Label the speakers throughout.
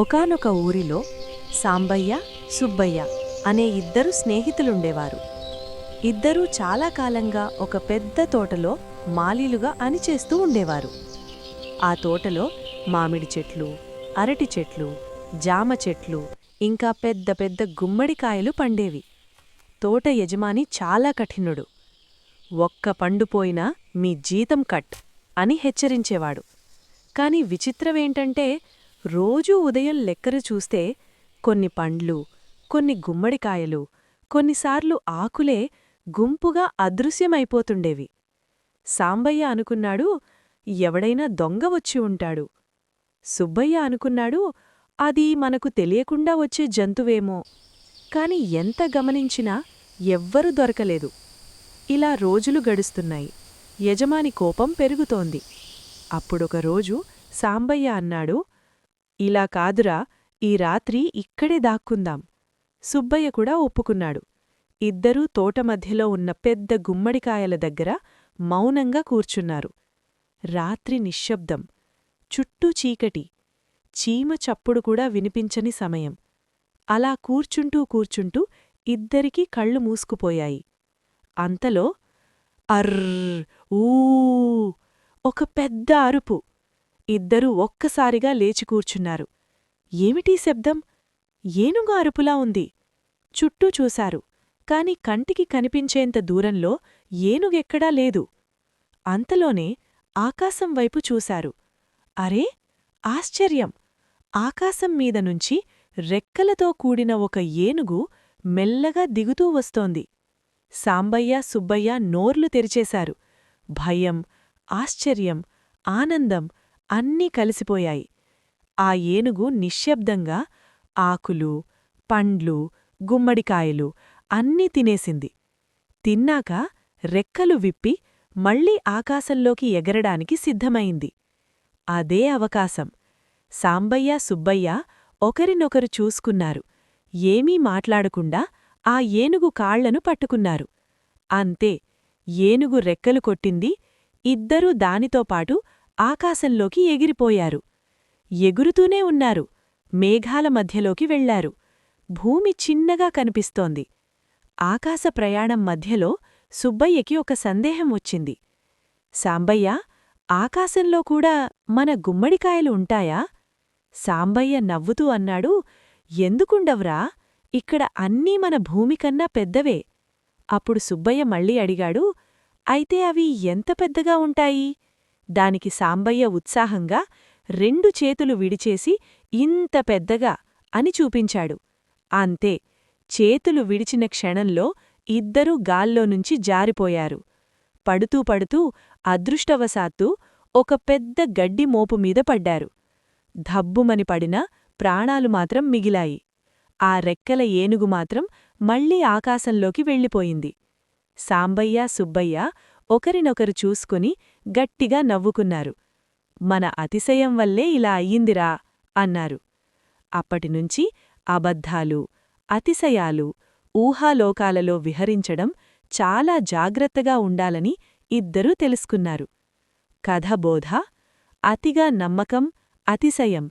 Speaker 1: ఒకానొక ఊరిలో సాంబయ్య సుబ్బయ్య అనే ఇద్దరు స్నేహితులుండేవారు. ఇద్దరూ చాలా కాలంగా ఒక పెద్ద తోటలో మాలీలుగా అనిచేస్తూ ఉండేవారు. ఆ తోటలో మామిడి చెట్లు, అరటి చెట్లు, జామ చెట్లు, ఇంకా పెద్ద పెద్ద గుమ్మడికాయలు పండేవి. తోట యజమాని చాలా కఠినుడు. ఒక్క పండు పోయినా మీ జీతం కట్ అని హెచ్చరించేవాడు. కాని విచిత్రమేంటంటే రోజూ ఉదయం లెక్కరు చూస్తే కొన్ని పండ్లు, కొన్ని గుమ్మడికాయలు, కొన్నిసార్లు ఆకులే గుంపుగా అదృశ్యమైపోతుండేవి. సాంబయ్య అనుకున్నాడు, ఎవడైనా దొంగ వచ్చి ఉంటాడు. సుబ్బయ్య అనుకున్నాడు, అది మనకు తెలియకుండా వచ్చే జంతువేమో. కాని ఎంత గమనించినా ఎవ్వరూ దొరకలేదు. ఇలా రోజులు గడుస్తున్నాయి. యజమాని కోపం పెరుగుతోంది. అప్పుడొకరోజు సాంబయ్య అన్నాడు, ఇలా కాదురా, ఈ రాత్రి ఇక్కడే దాక్కుందాం. సుబ్బయ్య కూడా ఒప్పుకున్నాడు. ఇద్దరూ తోటమధ్యలో ఉన్న పెద్ద గుమ్మడికాయల దగ్గర మౌనంగా కూర్చున్నారు. రాత్రి నిశ్శబ్దం, చుట్టూ చీకటి, చీమ చప్పుడు కూడా వినిపించని సమయం. అలా కూర్చుంటూ ఇద్దరికీ కళ్ళు మూసుకుపోయాయి. అంతలో అర్ర్ ఊ ఒక పెద్ద అరుపు. ఇద్దరూ ఒక్కసారిగా లేచి కూర్చున్నారు. ఏమిటీ శబ్దం? ఏనుగు అరుపులా ఉంది. చుట్టూ చూశారు, కాని కంటికి కనిపించేంత దూరంలో ఏనుగెక్కడా లేదు. అంతలోనే ఆకాశం వైపు చూశారు. అరే, ఆశ్చర్యం! ఆకాశం మీదనుంచి రెక్కలతో కూడిన ఒక ఏనుగు మెల్లగా దిగుతూ వస్తోంది. సాంబయ్య సుబ్బయ్య నోర్లు తెరిచేశారు. భయం, ఆశ్చర్యం, ఆనందం అన్నీ కలిసిపోయాయి. ఆ ఏనుగు నిశ్శబ్దంగా ఆకులు, పండ్లు, గుమ్మడికాయలు అన్నీ తినేసింది. తిన్నాక రెక్కలు విప్పి మళ్లీ ఆకాశంలోకి ఎగరడానికి సిద్ధమైంది. అదే అవకాశం. సాంబయ్య సుబ్బయ్య ఒకరినొకరు చూసుకున్నారు. ఏమీ మాట్లాడకుండా ఆ ఏనుగు కాళ్లను పట్టుకున్నారు. అంతే, ఏనుగు రెక్కలు కొట్టింది. ఇద్దరూ దానితోపాటు ఆకాశంలోకి ఎగిరిపోయారు. ఎగురుతూనే ఉన్నారు. మేఘాల మధ్యలోకి వెళ్లారు. భూమి చిన్నగా కనిపిస్తోంది. ఆకాశ ప్రయాణం మధ్యలో సుబ్బయ్యకి ఒక సందేహం వచ్చింది. సాంబయ్య, ఆకాశంలో కూడా మన గుమ్మడికాయలు ఉంటాయా? సాంబయ్య నవ్వుతూ అన్నాడు, ఎందుకుండవ్రా, ఇక్కడ అన్నీ మన భూమికన్నా పెద్దవే. అప్పుడు సుబ్బయ్య మళ్ళీ అడిగాడు, అయితే అవి ఎంత పెద్దగా ఉంటాయి? దానికి సాంబయ్య ఉత్సాహంగా 2 చేతులు విడిచేసి ఇంత పెద్దగా అని చూపించాడు. అంతే, చేతులు విడిచిన క్షణంలో ఇద్దరూ గాల్లోనుంచి జారిపోయారు. పడుతూ అదృష్టవశాత్తు ఒక పెద్ద గడ్డి మోపుమీద పడ్డారు. ధబ్బుమని పడినా ప్రాణాలు మాత్రం మిగిలాయి. ఆ రెక్కల ఏనుగు మాత్రం మళ్లీ ఆకాశంలోకి వెళ్ళిపోయింది. సాంబయ్య సుబ్బయ్య ఒకరినొకరు చూసుకుని గట్టిగా నవ్వుకున్నారు. మన అతిశయం వల్లే ఇలా అయ్యిందిరా అన్నారు. అప్పటినుంచి అబద్ధాలు, అతిశయాలు, ఊహాలోకాలలో విహరించడం చాలా జాగ్రత్తగా ఉండాలని ఇద్దరూ తెలుసుకున్నారు. కథబోధ: అతిగా నమ్మకం, అతిశయం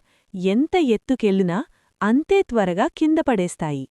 Speaker 1: ఎంత ఎత్తుకెళ్ళినా అంతే త్వరగా కిందపడేస్తాయి.